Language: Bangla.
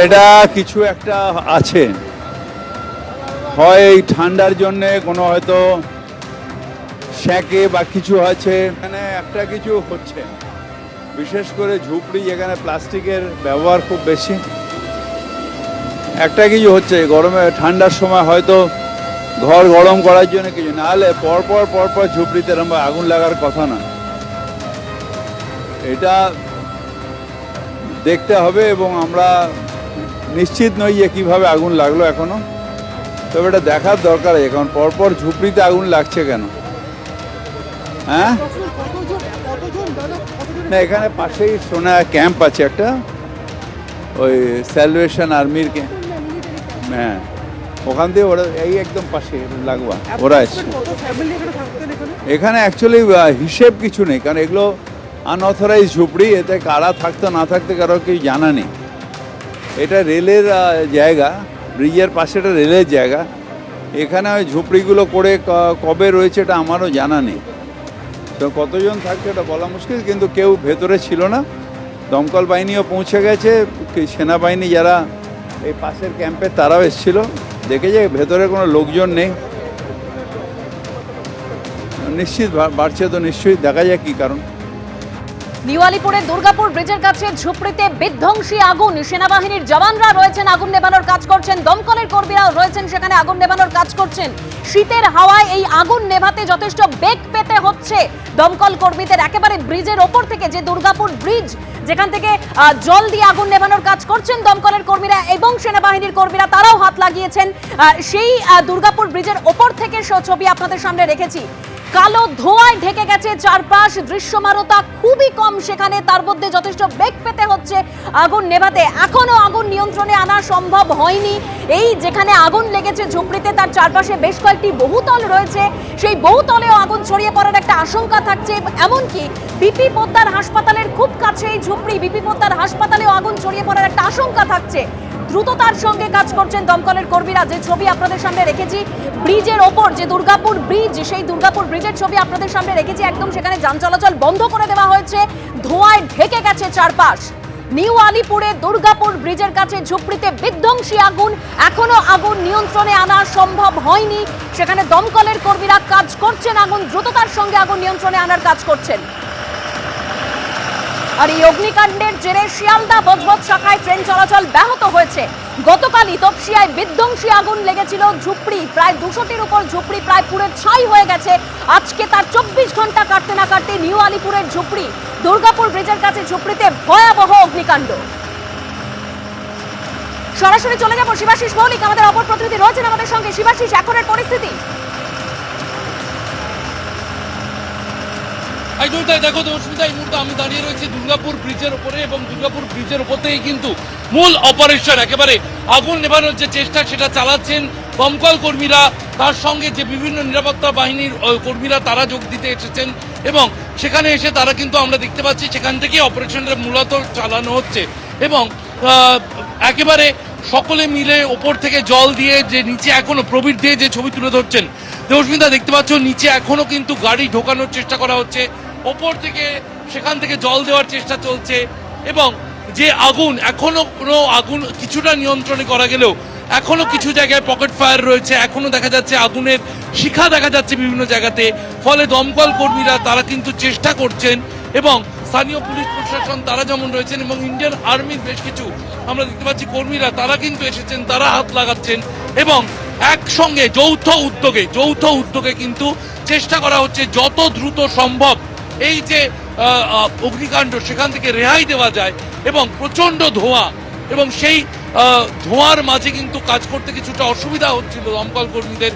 এটা কিছু একটা আছে, হয় এই ঠান্ডার জন্যে কোনো হয়তো শ্যাকে বা কিছু আছে, এখানে একটা কিছু হচ্ছে, বিশেষ করে ঝুপড়ি যেখানে প্লাস্টিকের ব্যবহার খুব বেশি, একটা কিছু হচ্ছে। গরমে ঠান্ডার সময় হয়তো ঘর গরম করার জন্য কিছু, নাহলে পরপর ঝুপড়িতে এরকম আগুন লাগার কথা না। এটা দেখতে হবে এবং আমরা নিশ্চিত নই যে কীভাবে আগুন লাগলো এখনো, তবে এটা দেখার দরকার আছে কারণ পরপর ঝুপড়িতে আগুন লাগছে কেন। হ্যাঁ, না এখানে পাশেই সোনা ক্যাম্প আছে একটা, ওই স্যালভেশন আর্মির ক্যাম্প, হ্যাঁ ওখান থেকে ওরা এই একদম পাশে লাগবা ওরা এসছে। এখানে অ্যাকচুয়ালি হিসেব কিছু নেই কারণ এগুলো আনঅথরাইজ ঝুপড়ি, এতে কারা থাকতো না থাকতে কারো কিছু জানা নেই। এটা রেলের জায়গা, ব্রিজের পাশে এটা রেলের জায়গা, এখানে ওই ঝুপড়িগুলো করে কবে রয়েছে এটা আমারও জানা নেই। তো কতজন থাকছে এটা বলা মুশকিল, কিন্তু কেউ ভেতরে ছিল না। দমকল বাহিনীও পৌঁছে গেছে, সেনাবাহিনী যারা এই পাশের ক্যাম্পে তারাও এসেছিল, দেখে যে ভেতরে কোনো লোকজন নেই। নিশ্চিত বাড়ছে তো নিশ্চয়ই, দেখা যায় কি কারণ। নিউ আলিপুরের দুর্গাপুর ব্রিজের কাছে ঝুপড়িতে বিধ্বংসী আগুন, সেনাবাহিনীর জওয়ানরা রয়েছেন আগুন নেভানোর কাজ করছেন, দমকলের কর্মীরাও রয়েছেন সেখানে আগুন নেভানোর কাজ করছেন। শীতের হাওয়ায় এই আগুন নেভাতে যথেষ্ট বেগ পেতে হচ্ছে দমকল কর্মীদের। একেবারে ব্রিজের ওপর থেকে, যে দুর্গাপুর ব্রিজ যেখান থেকে জল দিয়ে আগুন নেভানোর কাজ করছেন দমকলের কর্মীরা এবং সেনাবাহিনীর কর্মীরা, তারাও হাত লাগিয়েছেন। সেই দুর্গাপুর ব্রিজের ওপর থেকে ছবি আপনাদের সামনে রেখেছি। কালো ধোঁয়ায় ঢেকে গেছে চারপাশ, দৃশ্যমানতা খুবই কম সেখানে, তার মধ্যে যথেষ্ট বেগ পেতে হচ্ছে আগুন নেভাতে। এখনো আগুন নিয়ন্ত্রণে আনা সম্ভব হয়নি। এই যেখানে আগুন লেগেছে ঝুপড়িতে, তার চারপাশে বেশ কয়েকটি বহুতল রয়েছে, সেই বহুতলেও আগুন ছড়িয়ে পড়ার একটা আশঙ্কা থাকছে। এমনকি বিপি পোদ্দার হাসপাতালের খুব কাছে এই ঝুপড়ি, বিপি পোদ্দার হাসপাতালেও আগুন ছড়িয়ে পড়ার একটা আশঙ্কা থাকছে। দ্রুততার সঙ্গে কাজ করছেন দমকলের কর্মীরা। যে ছবি আপনাদের সামনে রেখেছি ব্রিজের ওপর, যে দুর্গাপুর ব্রিজ, সেই দুর্গাপুর ব্রিজের ছবি আপনাদের সামনে রেখেছি, একদম সেখানে যান চলাচল বন্ধ করে দেওয়া হয়েছে, ধোঁয়ায় ঢেকে গেছে চারপাশ। নিউ আলিপুরে দুর্গাপুর ব্রিজের কাছে ঝুপড়িতে বিধ্বংসী আগুন, এখনো আগুন নিয়ন্ত্রণে আনা সম্ভব হয়নি। সেখানে দমকলের কর্মীরা কাজ করছেন, আগুন দ্রুততার সঙ্গে আগুন নিয়ন্ত্রণে আনার কাজ করছেন। আর এই অগ্নিকাণ্ডের জেরে শিয়ালদা বজবজ শাখায় ট্রেন চলাচল ব্যাহত হয়েছে। গতকালই তপসিয়ায় বিধ্বংসী আগুন লেগেছিল ঝুপড়ি, প্রায় 200টির উপর ঝুপড়ি প্রায় পুড়ে ছাই হয়ে গেছে। আজকে তার 24 ঘন্টা কাটতে না কাটতে নিউ আলিপুরের ঝুপড়ি, দুর্গাপুর ব্রিজের কাছে ঝুপড়িতে ভয়াবহ অগ্নিকাণ্ড। সরাসরি চলে যাব শিবাশিস মৌলিক, আমাদের অপর প্রতিনিধি রয়েছেন আমাদের সঙ্গে। শিবাশিস, এখনের পরিস্থিতি? দেখো অসুবিধা, এই মুহূর্তে আমি দাঁড়িয়ে রয়েছি দুর্গাপুর ব্রিজের উপরে এবং দুর্গাপুর ব্রিজের উপর থেকেই কিন্তু মূল অপারেশন, একেবারে আগুন নেভানোর যে চেষ্টা সেটা চালাচ্ছেন দমকল কর্মীরা, তার সঙ্গে যে বিভিন্ন নিরাপত্তা বাহিনীর কর্মীরা তারা যোগ দিতে এসেছেন এবং সেখানে এসে তারা কিন্তু আমরা দেখতে পাচ্ছি সেখান থেকে অপারেশনটা মূলত চালানো হচ্ছে এবং একেবারে সকলে মিলে ওপর থেকে জল দিয়ে, যে নিচে এখনো প্রবীর দিয়ে যে ছবি তুলে ধরছেন দেবস্মিতা, দেখতে পাচ্ছ নিচে এখনো কিন্তু গাড়ি ঢোকানোর চেষ্টা করা হচ্ছে, ওপর থেকে সেখান থেকে জল দেওয়ার চেষ্টা চলছে এবং যে আগুন এখনো কোনো আগুন কিছুটা নিয়ন্ত্রণে করা গেলেও এখনো কিছু জায়গায় পকেট ফায়ার রয়েছে, এখনো দেখা যাচ্ছে আগুনের শিখা দেখা যাচ্ছে বিভিন্ন জায়গাতে। ফলে দমকল কর্মীরা তারা কিন্তু চেষ্টা করছেন এবং স্থানীয় পুলিশ প্রশাসন তারা যেমন রয়েছেন এবং ইন্ডিয়ান আর্মির বেশ কিছু আমরা দেখতে পাচ্ছি কর্মীরা তারা কিন্তু এসেছেন, তারা হাত লাগাচ্ছেন এবং একসঙ্গে যৌথ উদ্যোগে কিন্তু চেষ্টা করা হচ্ছে যত দ্রুত সম্ভব এই যে অগ্নিকাণ্ড সেখান থেকে রেহাই দেওয়া যায়। এবং প্রচন্ড ধোঁয়া এবং সেই ধোঁয়ার মাঝে কিন্তু কাজ করতে কিছুটা অসুবিধা হচ্ছিল দমকল কর্মীদের।